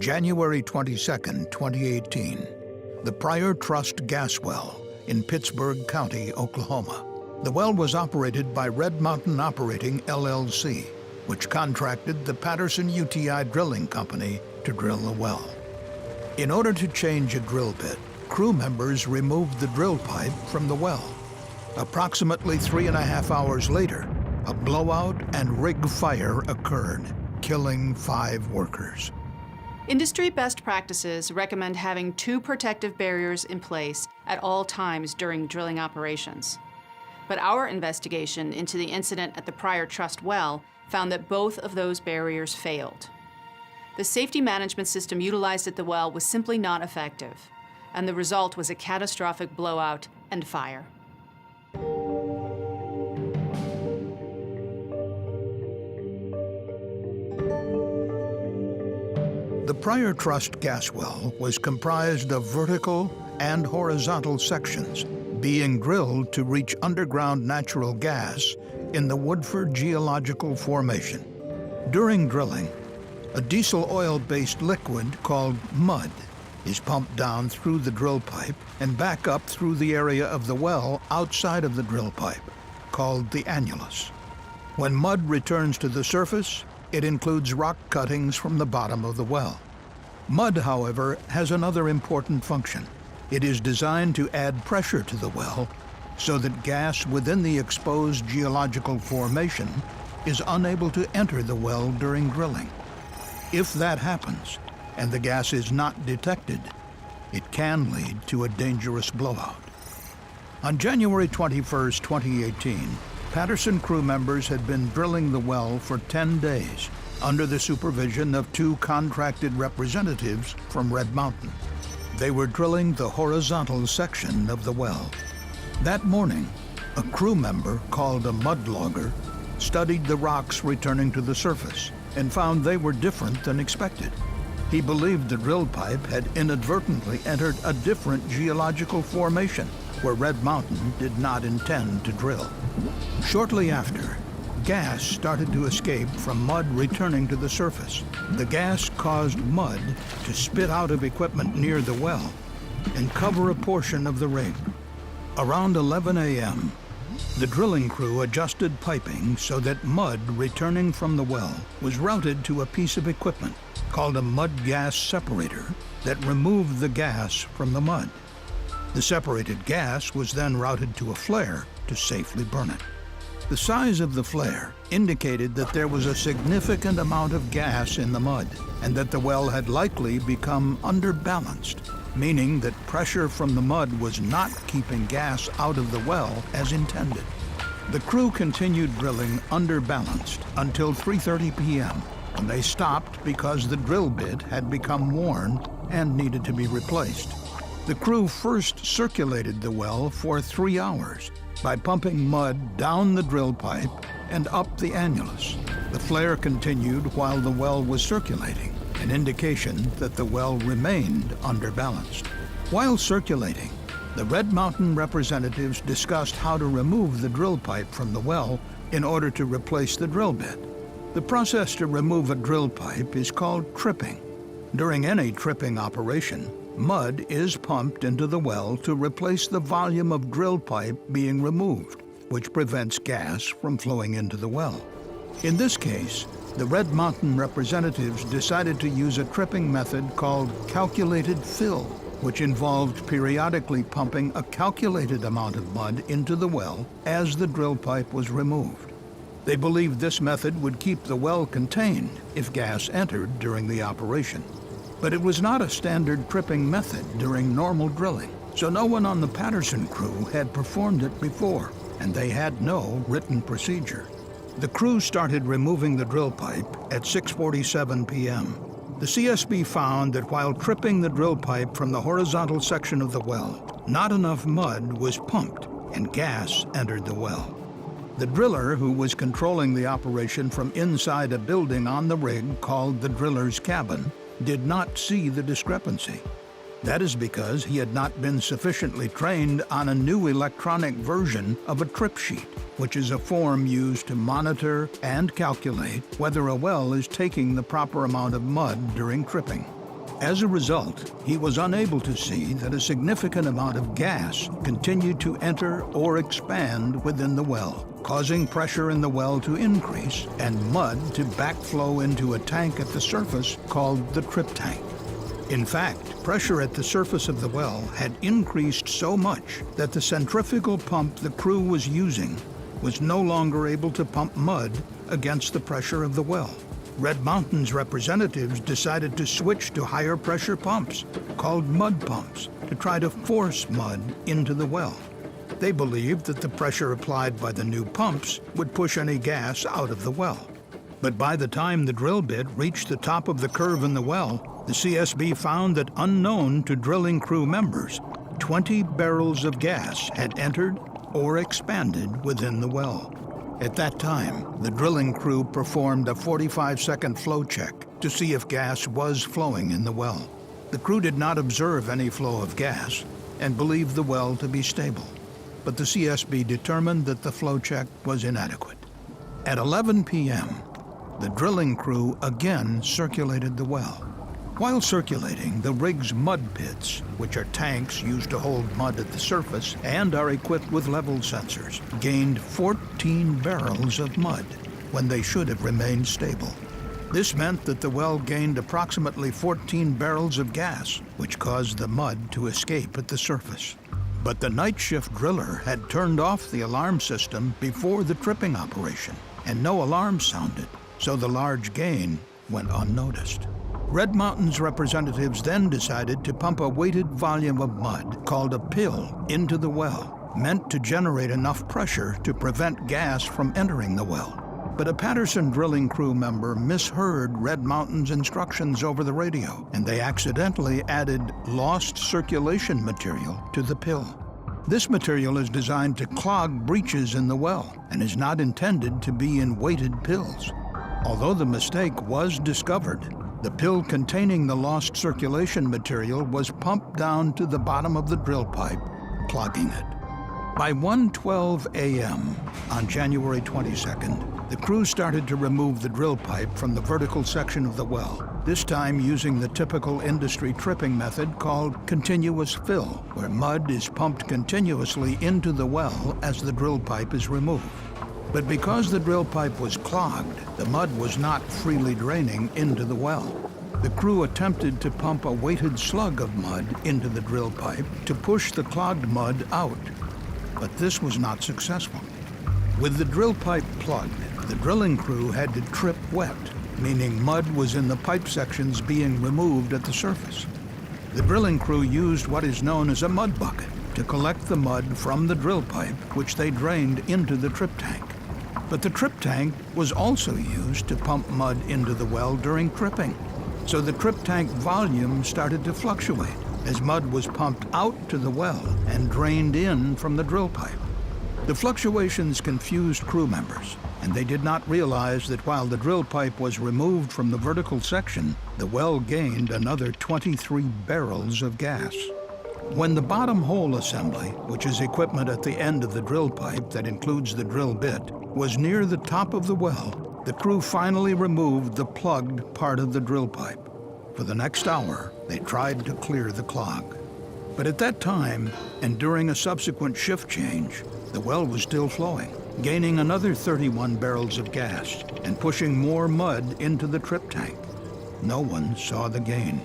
January 22, 2018, the Pryor Trust gas well in Pittsburgh County, Oklahoma. The well was operated by Red Mountain Operating, LLC, which contracted the Patterson-UTI Drilling Company to drill the well. In order to change a drill bit, crew members removed the drill pipe from the well. Approximately 3.5 hours later, a blowout and rig fire occurred, killing 5 workers. Industry best practices recommend having 2 protective barriers in place at all times during drilling operations. But our investigation into the incident at the Pryor Trust well found that both of those barriers failed. The safety management system utilized at the well was simply not effective, and the result was a catastrophic blowout and fire. The Pryor Trust gas well was comprised of vertical and horizontal sections being drilled to reach underground natural gas in the Woodford geological formation. During drilling, a diesel oil-based liquid called mud is pumped down through the drill pipe and back up through the area of the well outside of the drill pipe, called the annulus. When mud returns to the surface, it includes rock cuttings from the bottom of the well. Mud, however, has another important function. It is designed to add pressure to the well so that gas within the exposed geological formation is unable to enter the well during drilling. If that happens, and the gas is not detected, it can lead to a dangerous blowout. On January 21, 2018, Patterson crew members had been drilling the well for 10 days under the supervision of 2 contracted representatives from Red Mountain. They were drilling the horizontal section of the well. That morning, a crew member called a mud logger studied the rocks returning to the surface and found they were different than expected. He believed the drill pipe had inadvertently entered a different geological formation where Red Mountain did not intend to drill. Shortly after, gas started to escape from mud returning to the surface. The gas caused mud to spit out of equipment near the well and cover a portion of the rig. Around 11 a.m., the drilling crew adjusted piping so that mud returning from the well was routed to a piece of equipment called a mud gas separator that removed the gas from the mud. The separated gas was then routed to a flare to safely burn it. The size of the flare indicated that there was a significant amount of gas in the mud and that the well had likely become underbalanced, meaning that pressure from the mud was not keeping gas out of the well as intended. The crew continued drilling underbalanced until 3:30 p.m. when they stopped because the drill bit had become worn and needed to be replaced. The crew first circulated the well for 3 hours by pumping mud down the drill pipe and up the annulus. The flare continued while the well was circulating, an indication that the well remained underbalanced. While circulating, the Red Mountain representatives discussed how to remove the drill pipe from the well in order to replace the drill bit. The process to remove a drill pipe is called tripping. During any tripping operation, mud is pumped into the well to replace the volume of drill pipe being removed, which prevents gas from flowing into the well. In this case, the Red Mountain representatives decided to use a tripping method called calculated fill, which involved periodically pumping a calculated amount of mud into the well as the drill pipe was removed. They believed this method would keep the well contained if gas entered during the operation. But it was not a standard tripping method during normal drilling, so no one on the Patterson crew had performed it before, and they had no written procedure. The crew started removing the drill pipe at 6:47 p.m. The CSB found that while tripping the drill pipe from the horizontal section of the well, not enough mud was pumped and gas entered the well. The driller, who was controlling the operation from inside a building on the rig called the driller's cabin, did not see the discrepancy. That is because he had not been sufficiently trained on a new electronic version of a trip sheet, which is a form used to monitor and calculate whether a well is taking the proper amount of mud during tripping. As a result, he was unable to see that a significant amount of gas continued to enter or expand within the well, causing pressure in the well to increase and mud to backflow into a tank at the surface called the trip tank. In fact, pressure at the surface of the well had increased so much that the centrifugal pump the crew was using was no longer able to pump mud against the pressure of the well. Red Mountain's representatives decided to switch to higher pressure pumps, called mud pumps, to try to force mud into the well. They believed that the pressure applied by the new pumps would push any gas out of the well. But by the time the drill bit reached the top of the curve in the well, the CSB found that, unknown to drilling crew members, 20 barrels of gas had entered or expanded within the well. At that time, the drilling crew performed a 45-second flow check to see if gas was flowing in the well. The crew did not observe any flow of gas and believed the well to be stable, but the CSB determined that the flow check was inadequate. At 11 p.m., the drilling crew again circulated the well. While circulating, the rig's mud pits, which are tanks used to hold mud at the surface and are equipped with level sensors, gained 14 barrels of mud when they should have remained stable. This meant that the well gained approximately 14 barrels of gas, which caused the mud to escape at the surface. But the night shift driller had turned off the alarm system before the tripping operation, and no alarm sounded, so the large gain went unnoticed. Red Mountain's representatives then decided to pump a weighted volume of mud, called a pill, into the well, meant to generate enough pressure to prevent gas from entering the well. But a Patterson drilling crew member misheard Red Mountain's instructions over the radio, and they accidentally added lost circulation material to the pill. This material is designed to clog breaches in the well and is not intended to be in weighted pills. Although the mistake was discovered, the pill containing the lost circulation material was pumped down to the bottom of the drill pipe, clogging it. By 1:12 a.m. on January 22nd, the crew started to remove the drill pipe from the vertical section of the well, this time using the typical industry tripping method called continuous fill, where mud is pumped continuously into the well as the drill pipe is removed. But because the drill pipe was clogged, the mud was not freely draining into the well. The crew attempted to pump a weighted slug of mud into the drill pipe to push the clogged mud out, but this was not successful. With the drill pipe plugged, the drilling crew had to trip wet, meaning mud was in the pipe sections being removed at the surface. The drilling crew used what is known as a mud bucket to collect the mud from the drill pipe, which they drained into the trip tank. But the trip tank was also used to pump mud into the well during tripping. So the trip tank volume started to fluctuate as mud was pumped out to the well and drained in from the drill pipe. The fluctuations confused crew members, and they did not realize that while the drill pipe was removed from the vertical section, the well gained another 23 barrels of gas. When the bottom hole assembly, which is equipment at the end of the drill pipe that includes the drill bit, was near the top of the well, the crew finally removed the plugged part of the drill pipe. For the next hour, they tried to clear the clog. But at that time, and during a subsequent shift change, the well was still flowing, gaining another 31 barrels of gas and pushing more mud into the trip tank. No one saw the gain.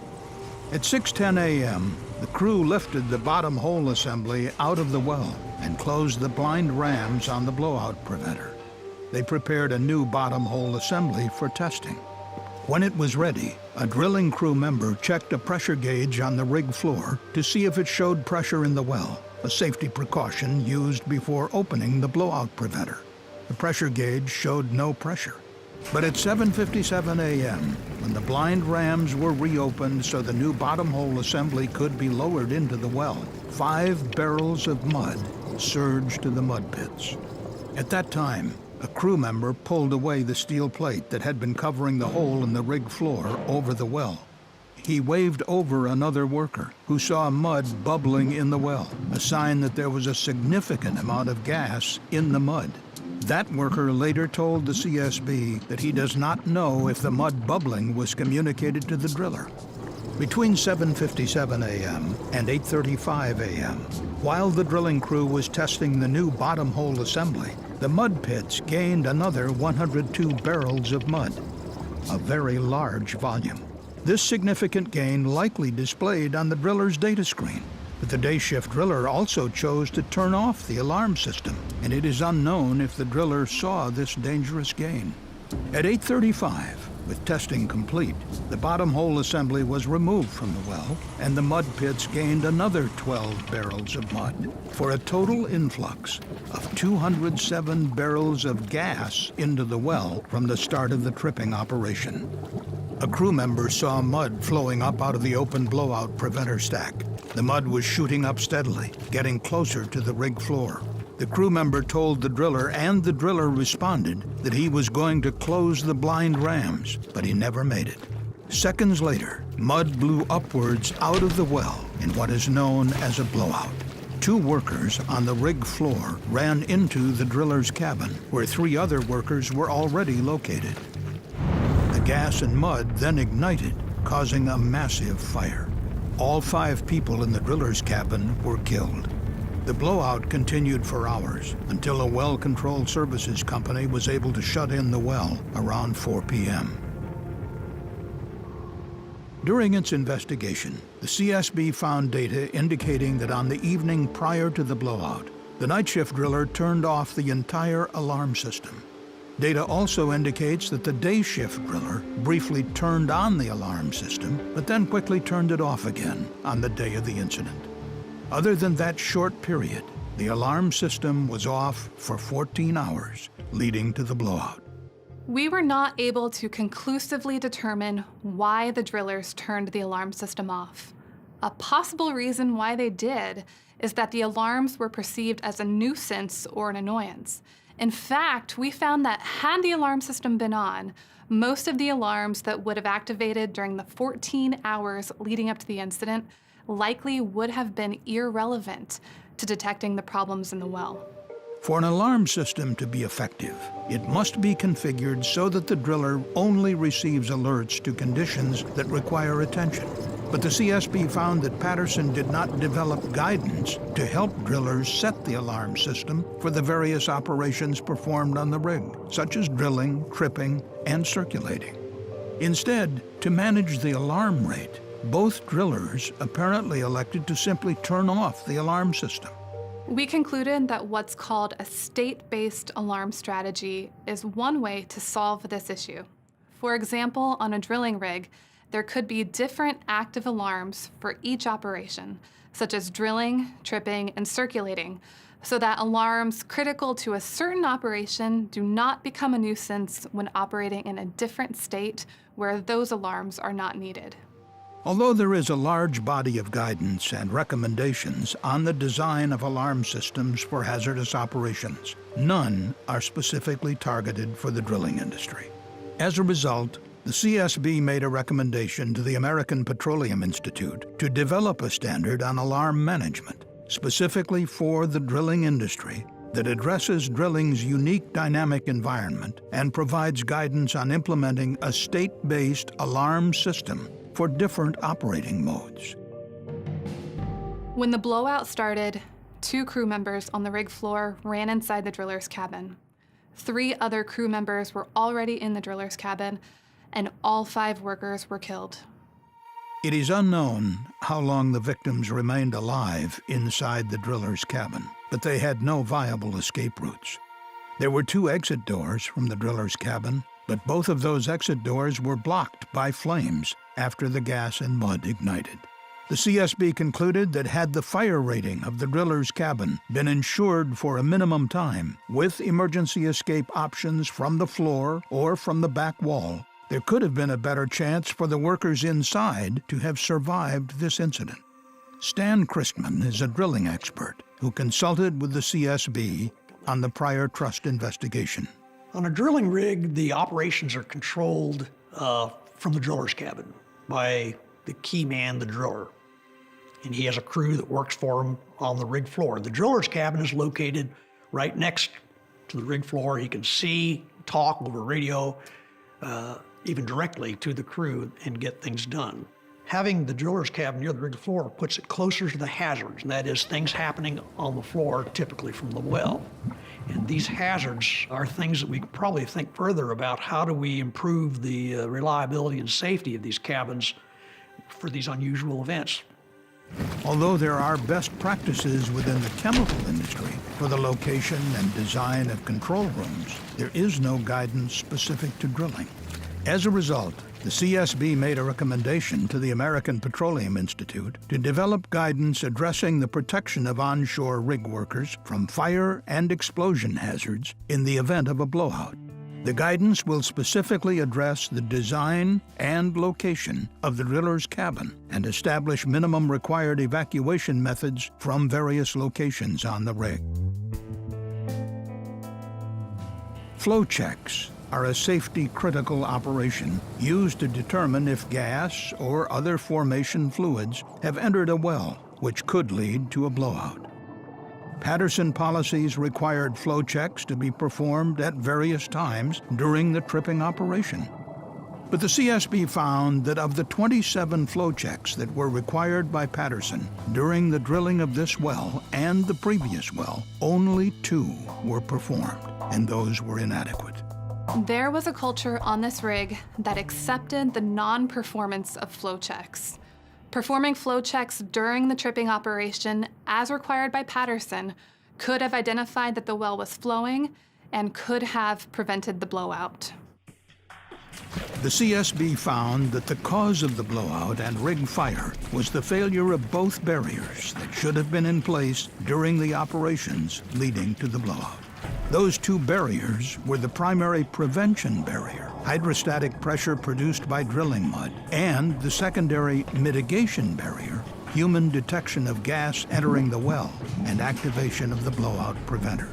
At 6:10 a.m., the crew lifted the bottom hole assembly out of the well and closed the blind rams on the blowout preventer. They prepared a new bottom hole assembly for testing. When it was ready, a drilling crew member checked a pressure gauge on the rig floor to see if it showed pressure in the well, a safety precaution used before opening the blowout preventer. The pressure gauge showed no pressure. But at 7:57 a.m., when the blind rams were reopened so the new bottom hole assembly could be lowered into the well, 5 barrels of mud surged to the mud pits. At that time, a crew member pulled away the steel plate that had been covering the hole in the rig floor over the well. He waved over another worker who saw mud bubbling in the well, a sign that there was a significant amount of gas in the mud. That worker later told the CSB that he does not know if the mud bubbling was communicated to the driller. Between 7:57 a.m. and 8:35 a.m., while the drilling crew was testing the new bottom hole assembly, the mud pits gained another 102 barrels of mud, a very large volume. This significant gain likely displayed on the driller's data screen, but the day shift driller also chose to turn off the alarm system, and it is unknown if the driller saw this dangerous gain. At 8:35, with testing complete, the bottom hole assembly was removed from the well, and the mud pits gained another 12 barrels of mud, for a total influx of 207 barrels of gas into the well from the start of the tripping operation. A crew member saw mud flowing up out of the open blowout preventer stack. The mud was shooting up steadily, getting closer to the rig floor. The crew member told the driller, and the driller responded, that he was going to close the blind rams, but he never made it. Seconds later, mud blew upwards out of the well in what is known as a blowout. 2 workers on the rig floor ran into the driller's cabin, where 3 other workers were already located. The gas and mud then ignited, causing a massive fire. All 5 people in the driller's cabin were killed. The blowout continued for hours until a well control services company was able to shut in the well around 4 p.m. During its investigation, the CSB found data indicating that on the evening prior to the blowout, the night shift driller turned off the entire alarm system. Data also indicates that the day shift driller briefly turned on the alarm system, but then quickly turned it off again on the day of the incident. Other than that short period, the alarm system was off for 14 hours, leading to the blowout. We were not able to conclusively determine why the drillers turned the alarm system off. A possible reason why they did is that the alarms were perceived as a nuisance or an annoyance. In fact, we found that had the alarm system been on, most of the alarms that would have activated during the 14 hours leading up to the incident likely would have been irrelevant to detecting the problems in the well. For an alarm system to be effective, it must be configured so that the driller only receives alerts to conditions that require attention. But the CSB found that Patterson did not develop guidance to help drillers set the alarm system for the various operations performed on the rig, such as drilling, tripping, and circulating. Instead, to manage the alarm rate, both drillers apparently elected to simply turn off the alarm system. We concluded that what's called a state-based alarm strategy is one way to solve this issue. For example, on a drilling rig, there could be different active alarms for each operation, such as drilling, tripping, and circulating, so that alarms critical to a certain operation do not become a nuisance when operating in a different state where those alarms are not needed. Although there is a large body of guidance and recommendations on the design of alarm systems for hazardous operations, none are specifically targeted for the drilling industry. As a result, the CSB made a recommendation to the American Petroleum Institute to develop a standard on alarm management, specifically for the drilling industry, that addresses drilling's unique dynamic environment and provides guidance on implementing a state-based alarm system for different operating modes. When the blowout started, 2 crew members on the rig floor ran inside the driller's cabin. 3 other crew members were already in the driller's cabin, and all 5 workers were killed. It is unknown how long the victims remained alive inside the driller's cabin, but they had no viable escape routes. There were 2 exit doors from the driller's cabin, but both of those exit doors were blocked by flames after the gas and mud ignited. The CSB concluded that had the fire rating of the driller's cabin been ensured for a minimum time, with emergency escape options from the floor or from the back wall, there could have been a better chance for the workers inside to have survived this incident. Stan Christman is a drilling expert who consulted with the CSB on the prior trust investigation. On a drilling rig, the operations are controlled from the driller's cabin by the key man, the driller. And he has a crew that works for him on the rig floor. The driller's cabin is located right next to the rig floor. He can see, talk over radio, even directly to the crew and get things done. Having the driller's cabin near the rig floor puts it closer to the hazards, and that is things happening on the floor, typically from the well. And these hazards are things that we could probably think further about. How do we improve the reliability and safety of these cabins for these unusual events? Although there are best practices within the chemical industry for the location and design of control rooms, there is no guidance specific to drilling. As a result, the CSB made a recommendation to the American Petroleum Institute to develop guidance addressing the protection of onshore rig workers from fire and explosion hazards in the event of a blowout. The guidance will specifically address the design and location of the driller's cabin and establish minimum required evacuation methods from various locations on the rig. Flow checks are a safety-critical operation used to determine if gas or other formation fluids have entered a well, which could lead to a blowout. Patterson policies required flow checks to be performed at various times during the tripping operation. But the CSB found that of the 27 flow checks that were required by Patterson during the drilling of this well and the previous well, only 2 were performed, and those were inadequate. There was a culture on this rig that accepted the non-performance of flow checks. Performing flow checks during the tripping operation, as required by Patterson, could have identified that the well was flowing and could have prevented the blowout. The CSB found that the cause of the blowout and rig fire was the failure of both barriers that should have been in place during the operations leading to the blowout. Those 2 barriers were the primary prevention barrier, hydrostatic pressure produced by drilling mud, and the secondary mitigation barrier, human detection of gas entering the well and activation of the blowout preventer.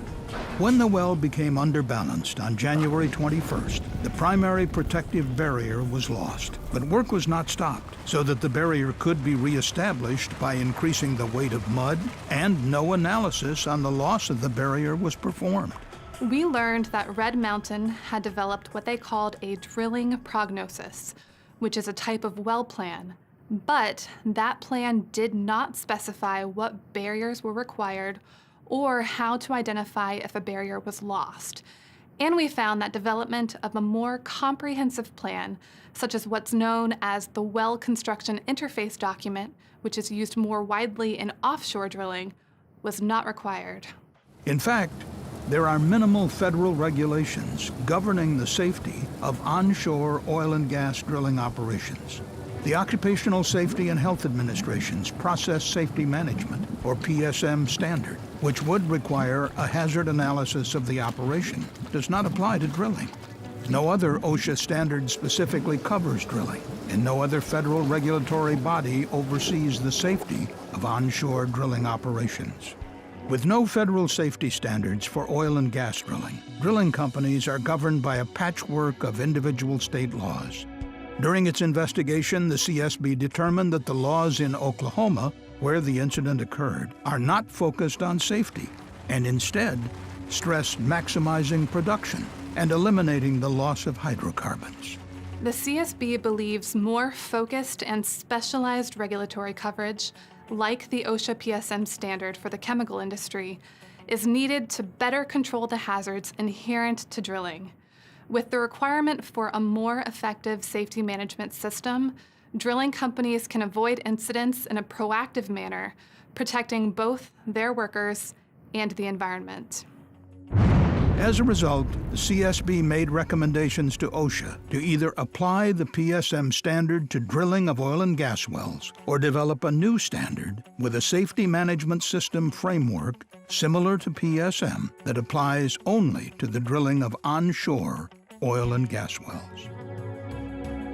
When the well became underbalanced on January 21st, the primary protective barrier was lost, but work was not stopped so that the barrier could be reestablished by increasing the weight of mud, and no analysis on the loss of the barrier was performed. We learned that Red Mountain had developed what they called a drilling prognosis, which is a type of well plan. But that plan did not specify what barriers were required or how to identify if a barrier was lost. And we found that development of a more comprehensive plan, such as what's known as the Well Construction Interface document, which is used more widely in offshore drilling, was not required. In fact, there are minimal federal regulations governing the safety of onshore oil and gas drilling operations. The Occupational Safety and Health Administration's Process Safety Management, or PSM standard, which would require a hazard analysis of the operation, does not apply to drilling. No other OSHA standard specifically covers drilling, and no other federal regulatory body oversees the safety of onshore drilling operations. With no federal safety standards for oil and gas drilling companies are governed by a patchwork of individual state laws. During its investigation, the CSB determined that the laws in Oklahoma, where the incident occurred, are not focused on safety, and instead stress maximizing production and eliminating the loss of hydrocarbons. The CSB believes more focused and specialized regulatory coverage, like the OSHA PSM standard for the chemical industry, is needed to better control the hazards inherent to drilling. With the requirement for a more effective safety management system, drilling companies can avoid incidents in a proactive manner, protecting both their workers and the environment. As a result, the CSB made recommendations to OSHA to either apply the PSM standard to drilling of oil and gas wells or develop a new standard with a safety management system framework similar to PSM that applies only to the drilling of onshore oil and gas wells.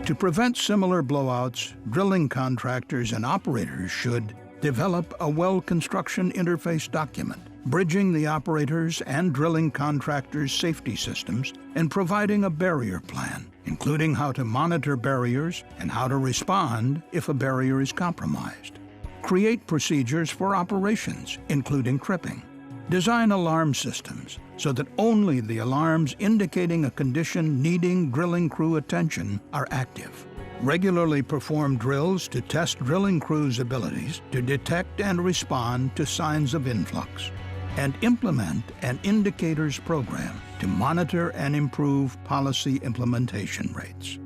To prevent similar blowouts, drilling contractors and operators should develop a well construction interface document, bridging the operators and drilling contractors' safety systems and providing a barrier plan, including how to monitor barriers and how to respond if a barrier is compromised. Create procedures for operations, including tripping. Design alarm systems so that only the alarms indicating a condition needing drilling crew attention are active. regularly perform drills to test drilling crews' abilities to detect and respond to signs of influx, and implement an indicators program to monitor and improve policy implementation rates.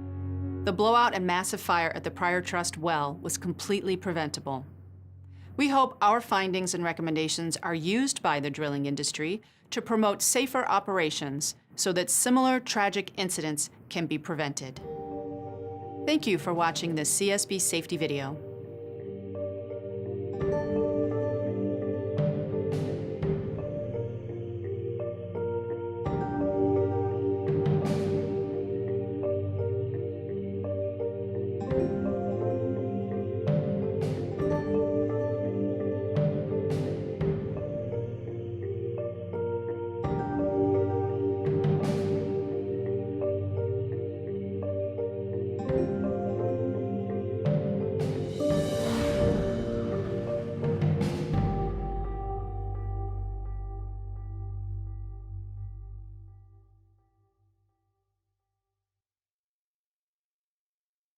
The blowout and massive fire at the Pryor Trust well was completely preventable. We hope our findings and recommendations are used by the drilling industry to promote safer operations so that similar tragic incidents can be prevented. Thank you for watching this CSB Safety video.